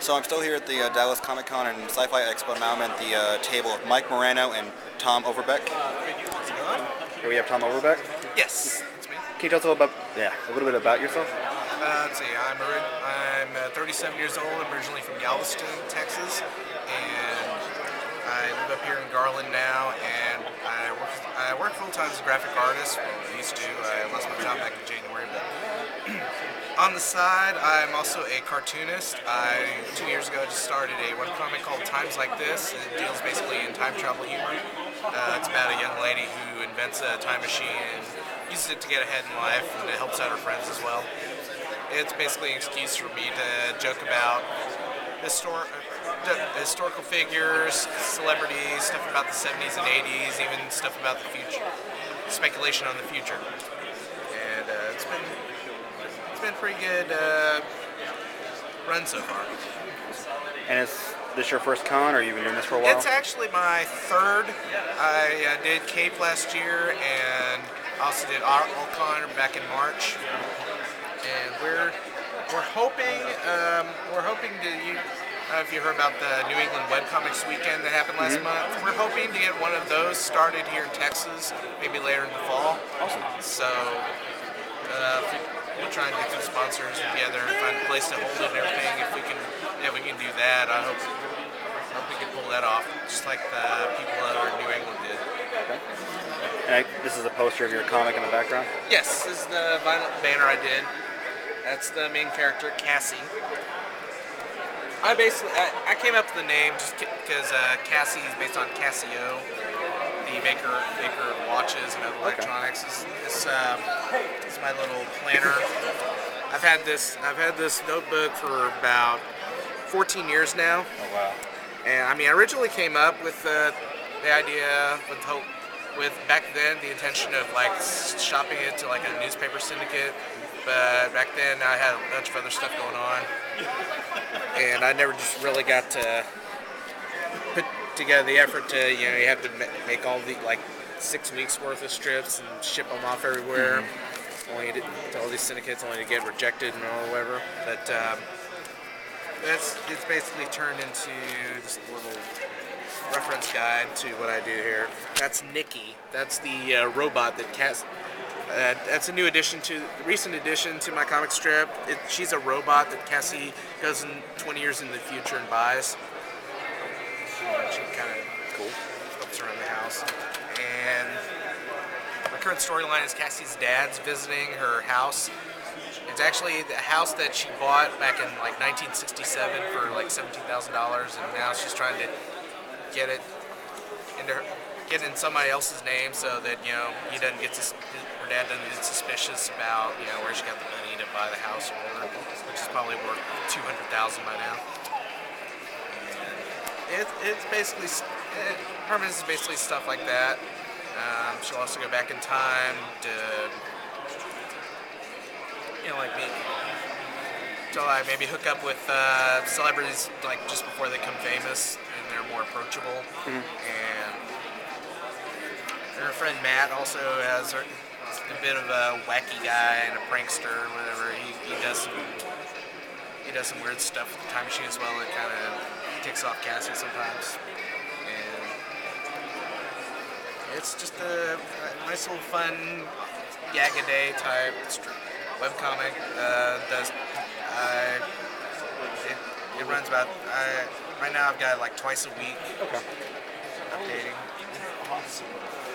So I'm still here at the Dallas Comic Con and Sci-fi Expo. Now I'm at the table of Mike Moreno and Tom Overbeck. How's it going? Here we have Tom Overbeck. Yes, that's me. Can you tell us a little bit about yourself? Let's see, I'm 37 years old. I'm originally from Galveston, Texas, and I live up here in Garland now, and I work full-time as a graphic artist. I used to. I lost my job back in January, but on the side, I'm also a cartoonist. 2 years ago, just started a webcomic called Times Like This. It deals basically in time travel humor. It's about a young lady who invents a time machine and uses it to get ahead in life, and it helps out her friends as well. It's basically an excuse for me to joke about historical figures, celebrities, stuff about the 70s and 80s, even stuff about the future, speculation on the future. And it's been pretty good run so far. And is this your first con, or you've been doing this for a while? It's actually my third. I did Cape last year, and I also did All-Con back in March. And we're hoping to. I don't know if you heard about the New England Webcomics weekend that happened last month. We're hoping to get one of those started here in Texas, maybe later in the fall. Awesome. So we're trying to get some sponsors together and find a place to hold it and everything. If we can do that, I hope we can pull that off, just like the people over in New England did. Okay. And this is a poster of your comic in the background? Yes, this is the vinyl banner I did. That's the main character, Cassie. I came up with the name just because Cassie is based on Casio, the maker of watches and other electronics. This is my little planner. I've had this notebook for about 14 years now. Oh wow! And I mean, I originally came up with the idea with back then the intention of like shopping it to like a newspaper syndicate. But back then I had a bunch of other stuff going on, and I never just really got to put together the effort to, you have to make all the, like, 6 weeks worth of strips and ship them off everywhere, only to all these syndicates, only to get rejected and or whatever. But it's basically turned into just a little reference guide to what I do here. That's Nikki. That's the robot that that's a recent addition to my comic strip. She's a robot that Cassie goes in 20 years in the future and buys. She kind of flips around the house. And my current storyline is Cassie's dad's visiting her house. It's actually the house that she bought back in like 1967 for like $17,000, and now she's trying to get it in somebody else's name so that her dad doesn't get suspicious about where she got the money to buy the house or whatever, which is probably worth $200,000 by now. It's basically Herman's is basically stuff like that. She'll also go back in time to like me. So I maybe hook up with celebrities like just before they become famous and they're more approachable. And her friend Matt also has a bit of a wacky guy and a prankster or whatever. He does some weird stuff with the time machine as well. It kind of ticks off Cassie sometimes. And it's just a nice little fun gag-a-day type webcomic. It runs about, right now I've got it like twice a week. Okay. Updating.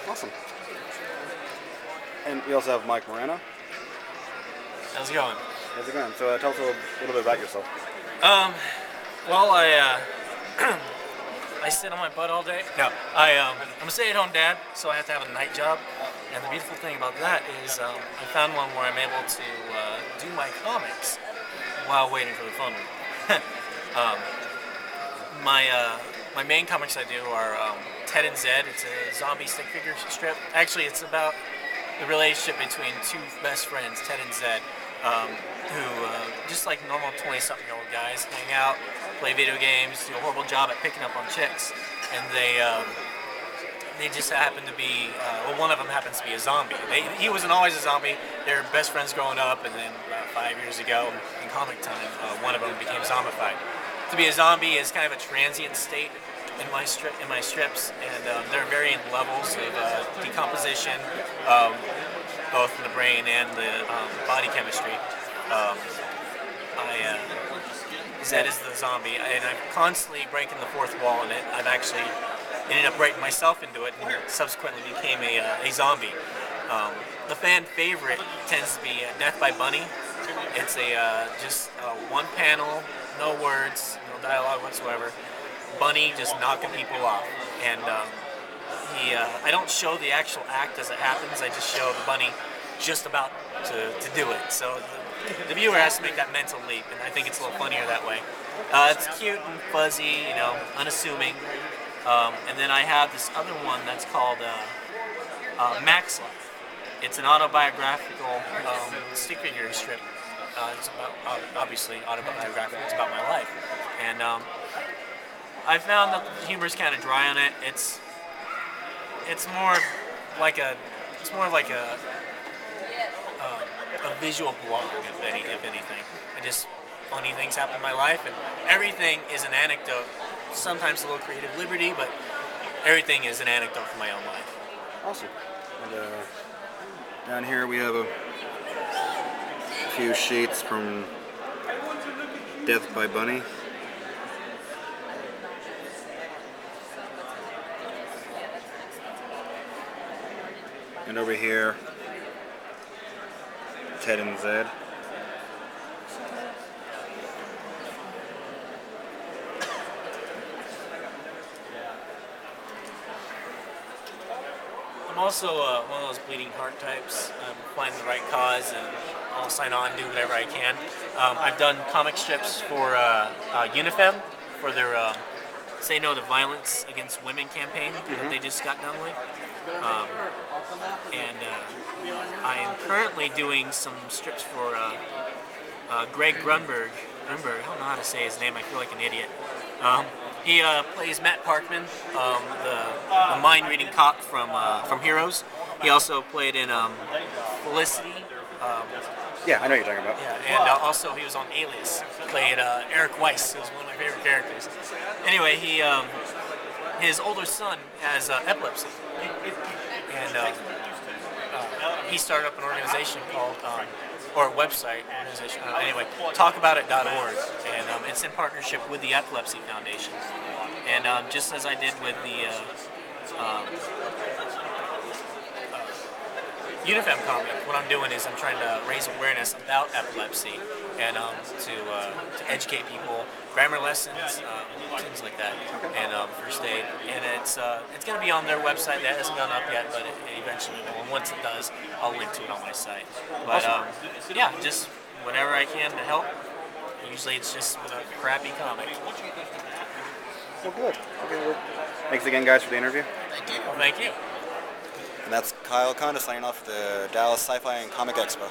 Awesome. And we also have Mike Moreno. How's it going? How's it going? So tell us a little bit about yourself. Well, I sit on my butt all day. No, I'm a stay-at-home dad, so I have to have a night job. And the beautiful thing about that is I found one where I'm able to do my comics while waiting for the phone to ring. My main comics I do are Ted and Zed. It's a zombie stick figure strip. Actually, it's about the relationship between two best friends, Ted and Zed, who just like normal 20-something-year-old guys hang out, play video games, do a horrible job at picking up on chicks, and they just happen to be, one of them happens to be a zombie. He wasn't always a zombie. They were best friends growing up, and then about 5 years ago, in comic time, one of them became zombified. to be a zombie is kind of a transient state in my strips, and there are varying levels of decomposition, um, both in the brain and the body chemistry. Um, Zed is the zombie, and I'm constantly breaking the fourth wall in it. I've actually ended up breaking myself into it, and subsequently became a zombie. The fan favorite tends to be Death by Bunny. It's just one panel, no words, no dialogue whatsoever. Bunny just knocking people off, and I don't show the actual act as it happens. I just show the bunny just about to do it. So the viewer has to make that mental leap, and I think it's a little funnier that way. It's cute and fuzzy, unassuming. And then I have this other one that's called Max Life. It's an autobiographical stick figure strip. It's about, obviously autobiographical. It's about my life, and I found that the humor is kind of dry on it. It's more like a visual blog, if anything. Just funny things happen in my life, and everything is an anecdote. Sometimes a little creative liberty, but everything is an anecdote from my own life. Awesome. And down here we have a few sheets from Death by Bunny. And over here, Ted and Zed. I'm also one of those bleeding heart types. I'm finding the right cause, and I'll sign on and do whatever I can. I've done comic strips for Unifem for their Say No to Violence Against Women campaign that they just got done with. And I am currently doing some strips for Greg Grunberg. I don't know how to say his name. I feel like an idiot. He plays Matt Parkman, the mind-reading cop from Heroes. He also played in Felicity. Yeah, I know what you're talking about. Yeah, and also he was on Alias. Played Eric Weiss, who was one of my favorite characters. Anyway, his older son has epilepsy, and he started up an organization called, or a website organization. Anyway, talkaboutit.org, and it's in partnership with the Epilepsy Foundation. And just as I did with the Unifem comic, what I'm doing is I'm trying to raise awareness about epilepsy and to educate people, grammar lessons, things like that, and first aid. And it's going to be on their website. That hasn't gone up yet, but it eventually will. And once it does, I'll link to it on my site. But yeah, just whatever I can to help. Usually it's just with a crappy comic. Well, good. Okay, well, thanks again, guys, for the interview. Thank you. Well, thank you. And that's Kyle Conda signing off for the Dallas Sci-Fi and Comic Expo.